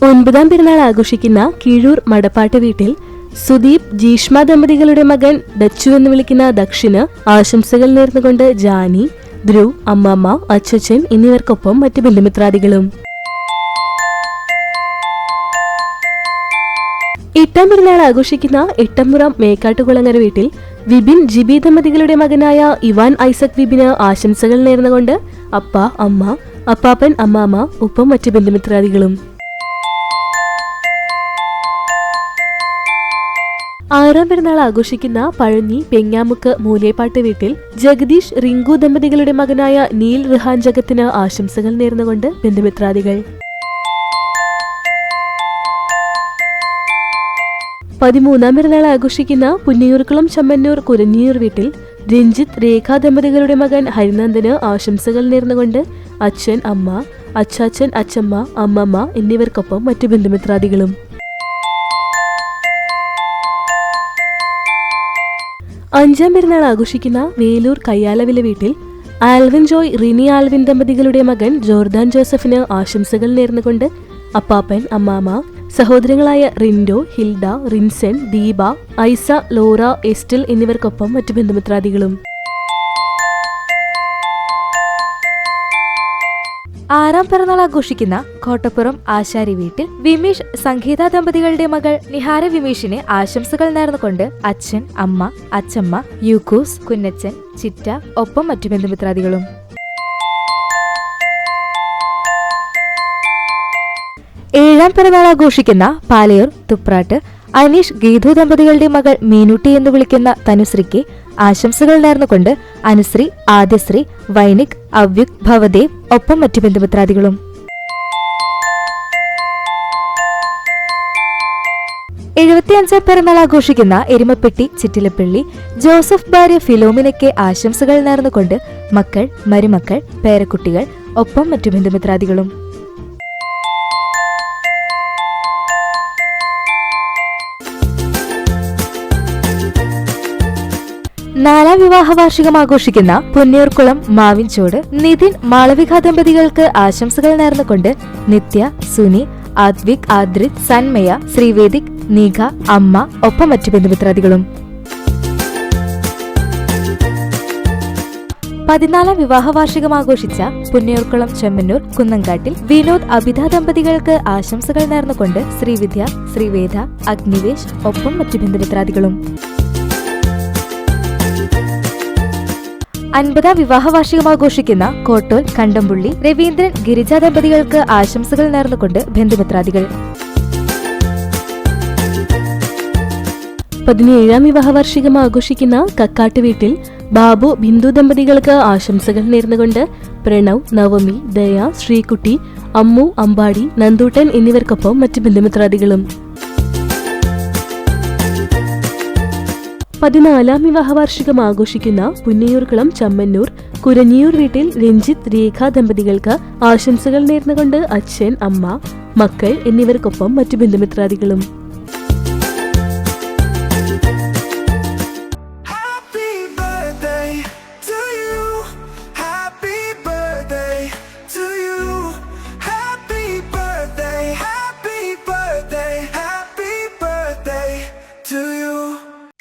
9ാം പെരുന്നാൾ ആഘോഷിക്കുന്ന കീഴൂർ മടപ്പാട്ട് വീട്ടിൽ സുദീപ് ജീഷ്മ ദമ്പതികളുടെ മകൻ ദച്ചു എന്ന് വിളിക്കുന്ന ദക്ഷിന് ആശംസകൾ നേർന്നുകൊണ്ട് ജാനി, ധ്രുവ്, അമ്മമ്മ, അച്ഛൻ എന്നിവർക്കൊപ്പം മറ്റ് ബന്ധുമിത്രാദികളും. 8ാം പെരുന്നാൾ ആഘോഷിക്കുന്ന എട്ടമ്പുറം മേക്കാട്ടുകുളങ്ങര വീട്ടിൽ വിപിൻ ജിബി ദമ്പതികളുടെ മകനായ ഇവാൻ ഐസക് വിപിന് ആശംസകൾ നേർന്നുകൊണ്ട് അപ്പ, അമ്മ, അപ്പാപ്പൻ, അമ്മാമ്മ ഒപ്പം മറ്റ് ബന്ധുമിത്രാദികളും. 6ാം പെരുന്നാൾ ആഘോഷിക്കുന്ന പഴഞ്ഞി പെങ്ങാമുക്ക് മൂലേപ്പാട്ട് വീട്ടിൽ ജഗദീഷ് റിങ്കു ദമ്പതികളുടെ മകനായ നീൽ റിഹാൻ ജഗത്തിന് ആശംസകൾ നേർന്നുകൊണ്ട് ബന്ധുമിത്രാദികൾ. 13ാം പെരുന്നാൾ ആഘോഷിക്കുന്ന പുന്നിയൂർക്കുളം ചമ്മന്നൂർ കുരഞ്ഞിയൂർ വീട്ടിൽ രഞ്ജിത്ത് രേഖ ദമ്പതികളുടെ മകൻ ഹരിനന്ദന് ആശംസകൾ നേർന്നുകൊണ്ട് അച്ഛൻ, അമ്മ, അച്ചാച്ചൻ, അച്ചമ്മ, അമ്മമ്മ എന്നിവർക്കൊപ്പം മറ്റു ബന്ധുമിത്രാദികളും. 5ാം പെരുന്നാൾ ആഘോഷിക്കുന്ന വേലൂർ കയ്യാലവില വീട്ടിൽ ആൽവിൻ ജോയ് റിനി ആൽവിൻ ദമ്പതികളുടെ മകൻ ജോർദാൻ ജോസഫിന് ആശംസകൾ നേർന്നുകൊണ്ട് അപ്പാപ്പൻ, അമ്മാമ്മ, സഹോദരങ്ങളായ റിൻഡോ, ഹിൽഡ, റിൻസെൻ, ദീപ, ഐസ, ലോറ, എസ്റ്റൽ എന്നിവർക്കൊപ്പം മറ്റു ബന്ധുമിത്രാദികളും. 6ാം പിറന്നാൾ ആഘോഷിക്കുന്ന കോട്ടപ്പുറം ആശാരി വീട്ടിൽ വിമീഷ് സംഗീത ദമ്പതികളുടെ മകൾ നിഹാര വിമീഷിന് ആശംസകൾ നേർന്നുകൊണ്ട് അച്ഛൻ, അമ്മ, അച്ചമ്മ, യൂക്കൂസ്, കുന്നച്ചൻ, ചിറ്റ ഒപ്പം മറ്റു ബന്ധുമിത്രാദികളും. 7ാം പിറന്നാൾ ആഘോഷിക്കുന്ന പാലയൂർ തുപ്രാട്ട് അനീഷ് ഗീതു ദമ്പതികളുടെ മകൾ മീനുട്ടി എന്ന് വിളിക്കുന്ന തനുശ്രീക്ക് ആശംസകൾ നേർന്നുകൊണ്ട് അനുശ്രീ, ആദ്യശ്രീ, വൈനിക്, അവ്യുക്, ഭവദേവ് ഒപ്പം മറ്റു ബന്ധുമിത്രാദികളും. 75ാം പിറന്നാൾ ആഘോഷിക്കുന്ന എരുമപ്പെട്ടി ചിറ്റിലപ്പള്ളി ജോസഫ് ഭാര്യ ഫിലോമിനയ്ക്ക് ആശംസകൾ നേർന്നുകൊണ്ട് മക്കൾ, മരുമക്കൾ, പേരക്കുട്ടികൾ ഒപ്പം മറ്റു ബന്ധുമിത്രാദികളും. 4ാം വിവാഹ വാർഷികം ആഘോഷിക്കുന്ന പുന്നയൂർക്കുളം മാവിൻചോട് നിതിൻ, മാളവിക ദമ്പതികൾക്ക് ആശംസകൾ നേർന്നുകൊണ്ട് നിത്യ, സുനി, ആദ്വിക്, ആദ്രിത്, സന്മയ, ശ്രീവേദിക്, നീഘ, അമ്മ ഒപ്പം മറ്റു ബന്ധുമിത്രാദികളും. 14ാം വിവാഹ വാർഷികം ആഘോഷിച്ച പുന്നയൂർക്കുളം ചെമ്മന്നൂർ കുന്നങ്കാട്ടിൽ വിനോദ്, അബിത ദമ്പതികൾക്ക് ആശംസകൾ നേർന്നുകൊണ്ട് ശ്രീവിദ്യ, ശ്രീവേദ, അഗ്നിവേശ് ഒപ്പം മറ്റു ബന്ധുമിത്രാദികളും. 50ാം വിവാഹ വാർഷികം ആഘോഷിക്കുന്ന കോട്ടോൽ കണ്ടംപുള്ളി രവീന്ദ്രൻ, ഗിരിജ ദമ്പതികൾക്ക് ആശംസകൾ നേർന്നുകൊണ്ട് ബന്ധുമിത്രാദികൾ. 17ാം വിവാഹ വാർഷികം ആഘോഷിക്കുന്ന കക്കാട്ട് വീട്ടിൽ ബാബു, ബിന്ദു ദമ്പതികൾക്ക് ആശംസകൾ നേർന്നുകൊണ്ട് പ്രണവ്, നവമി, ദയ, ശ്രീകുട്ടി, അമ്മു, അമ്പാടി, നന്ദൂട്ടൻ എന്നിവർക്കൊപ്പം മറ്റു ബന്ധുമിത്രാദികളും. 14ാം വിവാഹ വാർഷികം ആഘോഷിക്കുന്ന പുന്നയൂർക്കുളം ചമ്മന്നൂർ കുരഞ്ഞിയൂർ വീട്ടിൽ രഞ്ജിത്ത് രേഖ ദമ്പതികൾക്ക് ആശംസകൾ നേർന്നുകൊണ്ട് അച്ഛൻ, അമ്മ, മക്കൾ എന്നിവർക്കൊപ്പം മറ്റു ബന്ധുമിത്രാദികളും. To you.